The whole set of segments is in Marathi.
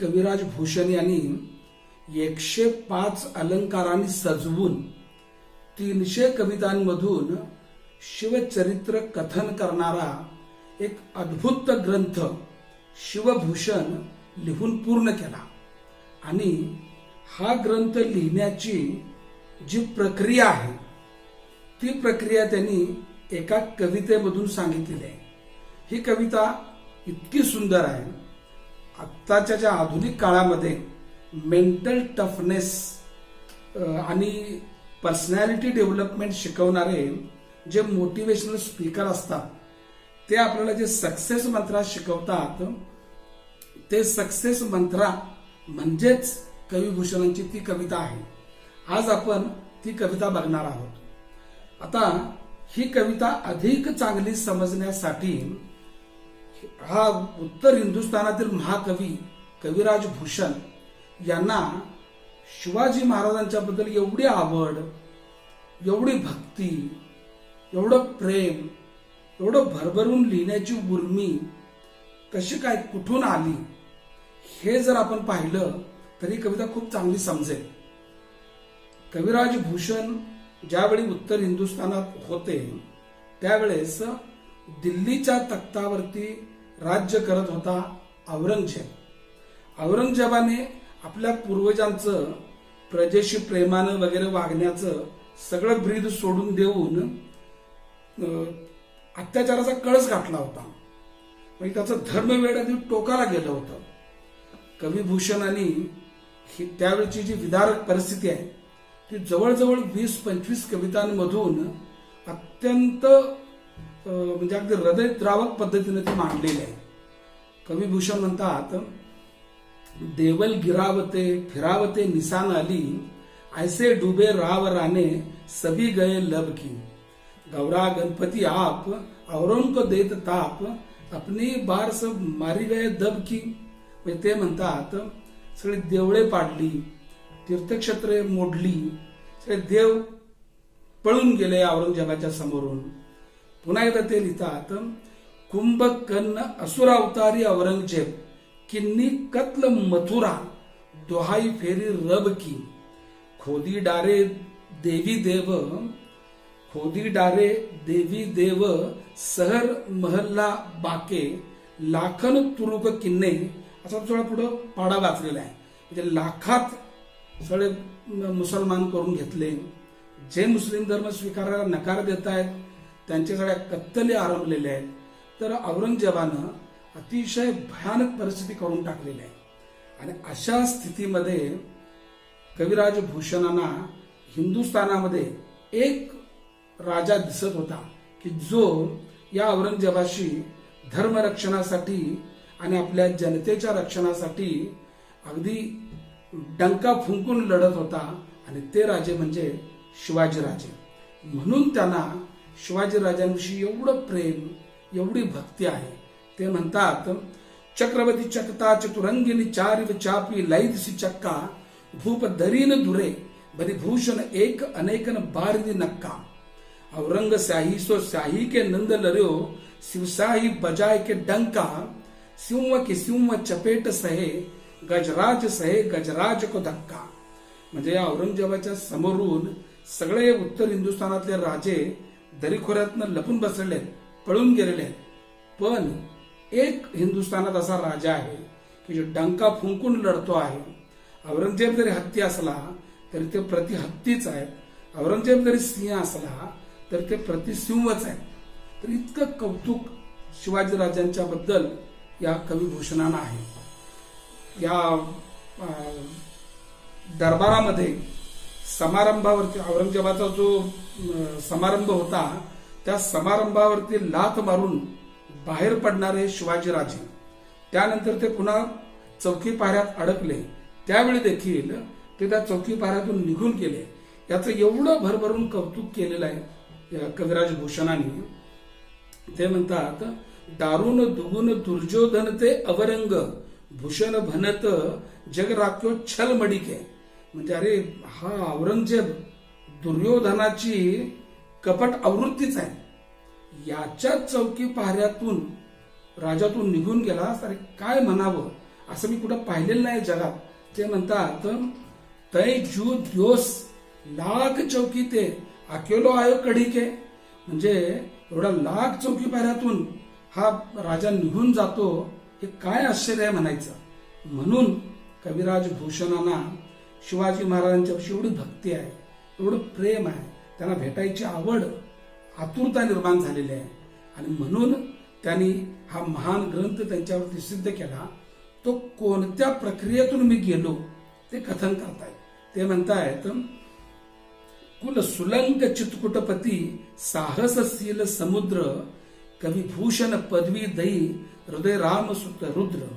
कविराज भूषण यांनी 105 अलंकारांनी सजवून 300 कवितांमधून शिवचरित्र कथन करणारा एक अद्भुत ग्रंथ शिवभूषण लिहून पूर्ण केला. आणि हा ग्रंथ लिहिण्याची जी प्रक्रिया आहे ती प्रक्रिया त्यांनी एका कवितेमधून सांगितलेली आहे. ही कविता इतकी सुंदर आहे. आत्ताच्या ज्या आधुनिक काळामध्ये मेंटल टफनेस आणि पर्सनॅलिटी डेव्हलपमेंट शिकवणारे जे मोटिवेशनल स्पीकर असतात ते आपल्याला जे सक्सेस मंत्रा शिकवतात ते सक्सेस मंत्रा म्हणजेच कविभूषणांची ती कविता आहे. आज आपण ती कविता बघणार आहोत. आता ही कविता अधिक चांगली समजण्यासाठी हा उत्तर हिंदुस्थानातील महाकवी कविराज भूषण यांना शिवाजी महाराजांच्या बद्दल एवढी आवड, एवढी भक्ती, एवढं प्रेम, एवढं भरभरून लिहिण्याची उर्मी कशी काय कुठून आली हे जर आपण पाहिलं तर ही कविता खूप चांगली समजेल. कविराज भूषण ज्यावेळी उत्तर हिंदुस्थानात होते त्यावेळेस दिल्लीच्या तख्तावरती राज्य करत होता औरंगजेब. औरंगजेबाने आपल्या पूर्वजांचं प्रजेशी प्रेमानं वगैरे वागण्याचं सगळं ब्रीद सोडून देऊन अत्याचाराचा कळस गाठला होता. म्हणजे त्याचं धर्मवेड अगदी टोकाला गेलं होतं. कविभूषणांनी त्यावेळची जी विदारक परिस्थिती आहे ती जवळजवळ 20-25 कवितांमधून अत्यंत म्हणजे अगदी हृदयद्रावक पद्धतीने ती मांडलेली आहे. कविभूषण म्हणतात, देवल गिरावते फिरावते निशान आली, ऐसे डूबे राव राने सभी गए लब की, गौरा गणपती आप औरों को देत ताप, अपनी बार सब मारी गए दब की. म्हणजे ते म्हणतात सगळी देवळे पाडली, तीर्थक्षेत्रे मोडली, सगळे देव पळून गेले औरंगजेबाच्या समोरून. पुन्हा एकदा ते लिहितात, कुंभकर्ण असुरावतारी औरंगजेब, किन्नी कत्ल मथुरा, दोहाई फेरी रब की, खोदी डारे देवी देव, खोदी डारे देवी देव, सहर महल्ला बाके, लाखन तुरुक किन्ने. असा थोडा पुढं पाडा वाचलेला आहे. म्हणजे लाखात सगळे मुसलमान करून घेतले. जे मुस्लिम धर्म स्वीकारायला नकार देत आहेत त्यांच्या सगळ्या कत्तली आरंभलेल्या आहेत. तर औरंगजेबानं अतिशय भयानक परिस्थिती करून टाकलेली आहे. आणि अशा स्थितीमध्ये कविराज भूषणांना हिंदुस्थानामध्ये एक राजा दिसत होता की जो या औरंगजेबाशी धर्मरक्षणासाठी आणि आपल्या जनतेच्या रक्षणासाठी अगदी डंका फुंकून लढत होता. आणि ते राजे म्हणजे शिवाजीराजे. म्हणून त्यांना शिवाजीराजांविषयी एवढं प्रेम, एवढी भक्ती आहे. ते म्हणतात, चक्रवर्ती चकता चतुरंगिनी चारिव चापी लैदसी चक्का, भूप दरीन दुरे बरी भूषण एक अनेकन बारिदी नक्का, औरंग शाही सो शाही के नंद लर्यो, शिवशाही बजाय के डंका, सिंह के सिंह चपेट सहे, गजराज सहे गजराज को धक्का. म्हणजे या औरंगजेबाच्या समोरून सगळे उत्तर हिंदुस्थानातले राजे दरीखोऱ्यातनं लपून बसलेले आहेत, पळून गेलेले आहेत. पण एक हिंदुस्थानात असा राजा आहे की जो डंका फुंकून लढतो आहे. औरंगजेब जरी हत्ती असला तरी ते प्रति हत्तीच आहेत. औरंगजेब जरी सिंह असला तर ते प्रति सिंहच आहेत. तर इतकं कौतुक शिवाजीराजांच्या बद्दल या कविभूषणांना आहे. या दरबारामध्ये समारंभावरती औरंगजेबाचा जो समारंभ होता त्या समारंभावरती लाथ मारून बाहेर पडणारे शिवाजीराजे, त्यानंतर ते पुन्हा चौकी पायऱ्यात अडकले त्यावेळी देखील ते त्या चौकी पायऱ्यातून निघून गेले. याचं एवढं भरभरून कौतुक केलेलं आहे कविराज भूषणांनी. ते म्हणतात, दारुण दुगुण दुर्योधन ते अवरंग, भूषण भनत जग राख्यो छल मडिके. म्हणजे अरे हा औरंगजेब दुर्योधनाची कपट आवृत्तीच आहे. याच्या चौकी पाहऱ्यातून राजातून निघून गेला. अरे काय म्हणावं, असं मी कुठं पाहिलेलं नाही जगात. ते म्हणतात तय जू दिवस लाख चौकी ते अकेलो आयो कढी के, म्हणजे एवढा लाख चौकी पायऱ्यातून हा राजा निघून जातो, हे काय आश्चर्य आहे म्हणायचं. म्हणून कविराज भूषणांना शिवाजी महाराजांच्याविषयी एवढी भक्ती आहे, एवढं प्रेम आहे, त्यांना भेटायची आवड, आतुरता निर्माण झालेली आहे. आणि म्हणून त्यांनी हा महान ग्रंथ त्यांच्यावरती सिद्ध केला. तो कोणत्या प्रक्रियेतून मी गेलो ते कथन करतायत. ते म्हणतायत कुल सुलंक चितकुटपती साहसशील समुद्र कविभूषण पदवी दई हृदय राम सुत रुद्र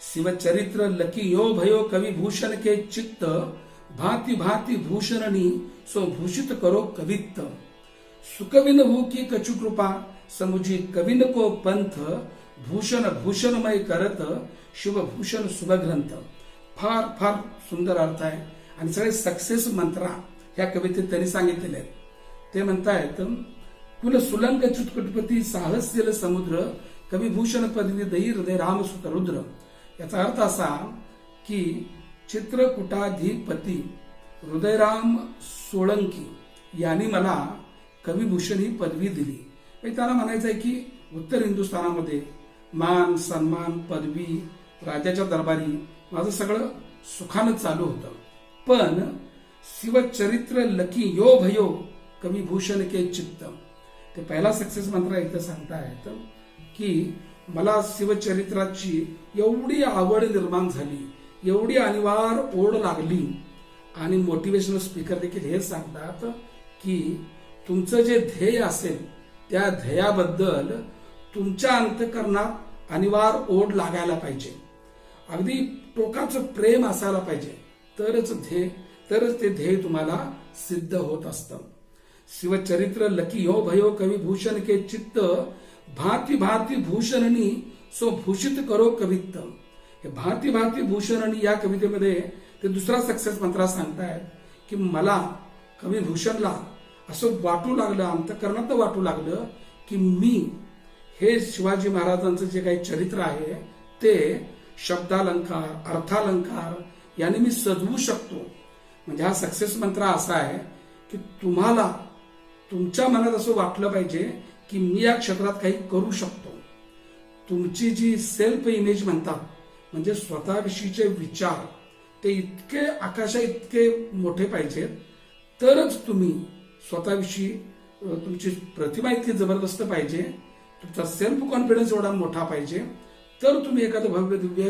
शिवचरित्र लकी यो भयो कविभूषण के चित्त भांति भांति भूषणी सो भूषित करो कवित्त सुकविन हु की कछु कृपा समुझी कविन को पंथ भूषण भूषणमय करत शिवभूषण शुभग्रंथ. फार फार सुंदर अर्थ आहे आणि सगळे सक्सेस मंत्रा ह्या कवितेत त्यांनी सांगितलेले आहेत. ते म्हणतायत कुल सुलंक चितकुटपती साहस्य समुद्र कविभूषण पदवी दई हृदय रामसुत रुद्र. याचा अर्थ असा की चित्रकुटाधिपती हृदयराम सोळंकी यांनी मला कविभूषण ही पदवी दिली. त्यांना म्हणायचं आहे की उत्तर हिंदुस्थानामध्ये मान सन्मान पदवी राजाच्या दरबारी माझं सगळं सुखानं चालू होतं. पण शिवचरित्र लकी यो भयो कविभूषण के चित्त, ते पहिला सक्सेस मंत्र इथं सांगतायत की मला शिवचरित्राची एवढी आवड निर्माण झाली, एवढी अनिवार्य ओढ लागली. आणि मोटिवेशनल स्पीकर देखील हे सांगतात की तुमचं जे ध्येय असेल त्या ध्येयाबद्दल तुमच्या अंतःकरणात अनिवार्य ओढ लागायला पाहिजे, अगदी टोकाचं प्रेम असायला पाहिजे, तरच ते ध्येय तुम्हाला सिद्ध होत असतं. शिवचरित्र लकी यो भयो कविभूषण के चित्त भांति भांति भूषणी सो भूषित करो कवित्त. हे भांति भांति भूषणी या कवितेमध्ये ते दुसरा सक्सेस मंत्र सांगतायत की मला कविभूषणला असं वाटू लागलं, अंतःकरणात वाटू लागलं की मी हे शिवाजी महाराजांचं जे काही चरित्र आहे ते शब्दालंकार अर्थालंकार याने मी सजवू शकतो. म्हणजे हा सक्सेस मंत्र असा आहे की तुम्हाला तुमच्या मनात असं वाटलं पाहिजे की मी या क्षेत्रात काही करू शकतो. तुमची जी सेल्फ इमेज म्हणतात, म्हणजे स्वतःविषयीचे विचार ते इतके आकाशा इतके मोठे पाहिजेत, तरच तुम्ही स्वतःविषयी तुमची प्रतिमा इतकी जबरदस्त पाहिजे, तुमचा सेल्फ कॉन्फिडन्स एवढा मोठा पाहिजे, तर तुम्ही एखादं भव्य दिव्य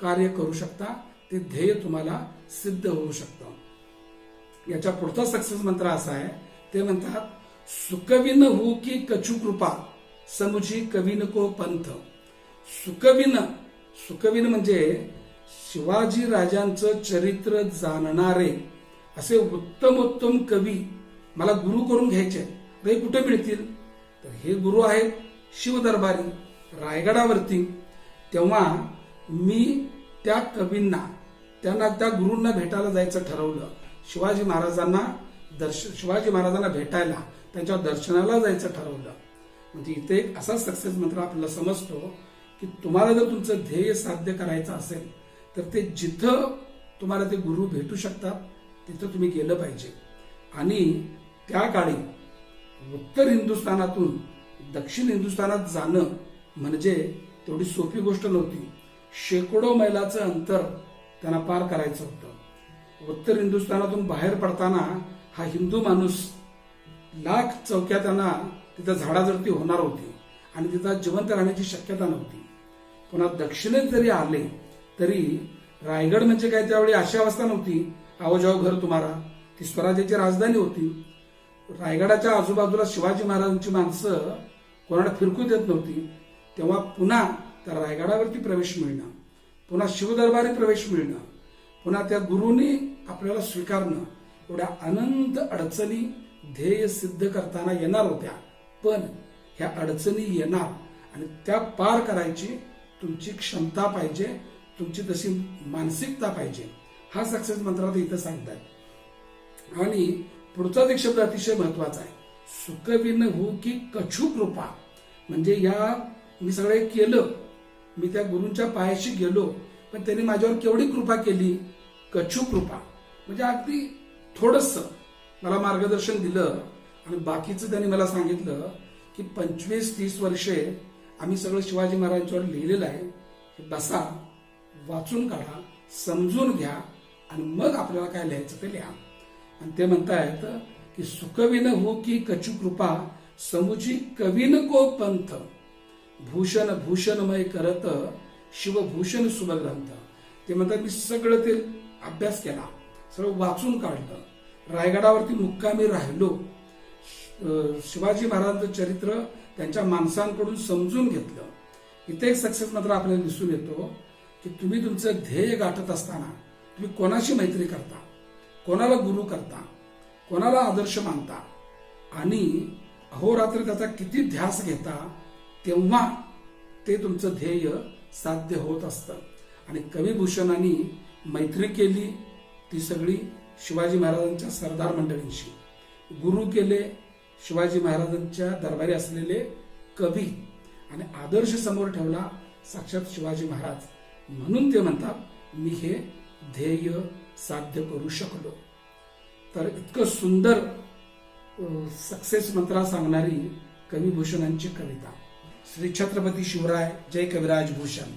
कार्य करू शकता, ते ध्येय तुम्हाला सिद्ध होऊ शकतं. याच्या पुढचा सक्सेस मंत्र असा आहे, ते म्हणतात सुकविन हु की कछु कृपा समुझी कविन को पंथ. सुकविन म्हणजे शिवाजी राजांचं चरित्र जाणणारे असे उत्तमोत्तम कवी मला गुरु करून घ्यायचे. हे कुठे मिळतील? तर हे गुरु आहेत शिवदरबारी रायगडावरती. तेव्हा मी त्या कवींना त्या गुरूंना भेटायला जायचं ठरवलं. शिवाजी महाराजांना भेटायला त्यांच्या दर्शनाला जायचं ठरवलं. म्हणजे इथे एक असा सक्सेस मंत्र आपल्याला समजतो की तुम्हाला जर तुमचं ध्येय साध्य करायचं असेल तर ते जिथं तुम्हाला ते गुरु भेटू शकतात तिथं तुम्ही गेलं पाहिजे. आणि त्या काळी उत्तर हिंदुस्थानातून दक्षिण हिंदुस्थानात जाणं म्हणजे तेवढी सोपी गोष्ट नव्हती. शेकडो मैलाचं अंतर त्यांना पार करायचं होतं. उत्तर हिंदुस्थानातून बाहेर पडताना हा हिंदू माणूस लाख चौक्या त्यांना तिथं झाडाझडती होणार होती आणि तिथं जिवंत राहण्याची शक्यता नव्हती. पुन्हा दक्षिणेत जरी आले तरी रायगड म्हणजे काय त्यावेळी अशी अवस्था नव्हती, आओ जाओ घर तुम्हारा. ती स्वराज्याची राजधानी होती. रायगडाच्या आजूबाजूला शिवाजी महाराजांची माणसं कोणाला फिरकू देत नव्हती. तेव्हा पुन्हा त्या रायगडावरती प्रवेश मिळणं, पुन्हा शिवदरबारी प्रवेश मिळणं, पुन्हा त्या गुरूंनी आपल्याला स्वीकारणं, एवढ्या अनंत अडचणी ध्येय सिद्ध करताना येणार होत्या. पण ह्या अडचणी येणार आणि त्या पार करायची तुमची क्षमता पाहिजे, तुमची तशी मानसिकता पाहिजे. हा सक्सेस मंत्र इथं सांगतात. आणि पुढचा एक शब्द अतिशय महत्वाचा आहे, सुकविन हु की कछु कृपा. म्हणजे या मी सगळे केलं, मी त्या गुरूंच्या पायाशी गेलो, पण त्यांनी माझ्यावर केवढी कृपा केली, कछू कृपा. म्हणजे अगदी थोडंसं मला मार्गदर्शन दिलं आणि बाकीचं त्यांनी मला सांगितलं की 25-30 वर्षे आम्ही सगळं शिवाजी महाराजांच्यावर लिहिलेलं आहे, हे बसा, वाचून काढा, समजून घ्या आणि मग आपल्याला काय लिहायचं ते लिहा. आणि ते म्हणतायत की सुकविन हो की कछु कृपा, समुची कविन को पंथ, भूषण भूषणमय करत, शिवभूषण शुभग्रंथ. ते म्हणतात मी सगळं ते अभ्यास केला, सगळं वाचून काढलं, रायगडावरती मुक्कामी राहिलो, शिवाजी महाराजांचं चरित्र त्यांच्या माणसांकडून समजून घेतलं. इथे एक सक्सेस मात्र आपल्याला दिसून येतो की तुम्ही तुमचं ध्येय गाठत असताना तुम्ही कोणाशी मैत्री करता, कोणाला गुरु करता, कोणाला आदर्श मानता आणि अहोरात्र त्याचा किती ध्यास घेता, तेव्हा ते तुमचं ध्येय साध्य होत असतं. आणि कविभूषणांनी मैत्री केली ती सगळी शिवाजी महाराजांच्या सरदार मंडळींशी, गुरु केले शिवाजी महाराजांच्या दरबारी असलेले कवी, आणि आदर्श समोर ठेवला साक्षात शिवाजी महाराज. म्हणून ते म्हणतात मी हे ध्येय साध्य करू शकलो. तर इतकं सुंदर सक्सेस मंत्रा सांगणारी कविभूषणांची कविता. श्री छत्रपती शिवराय जय कविराज भूषण.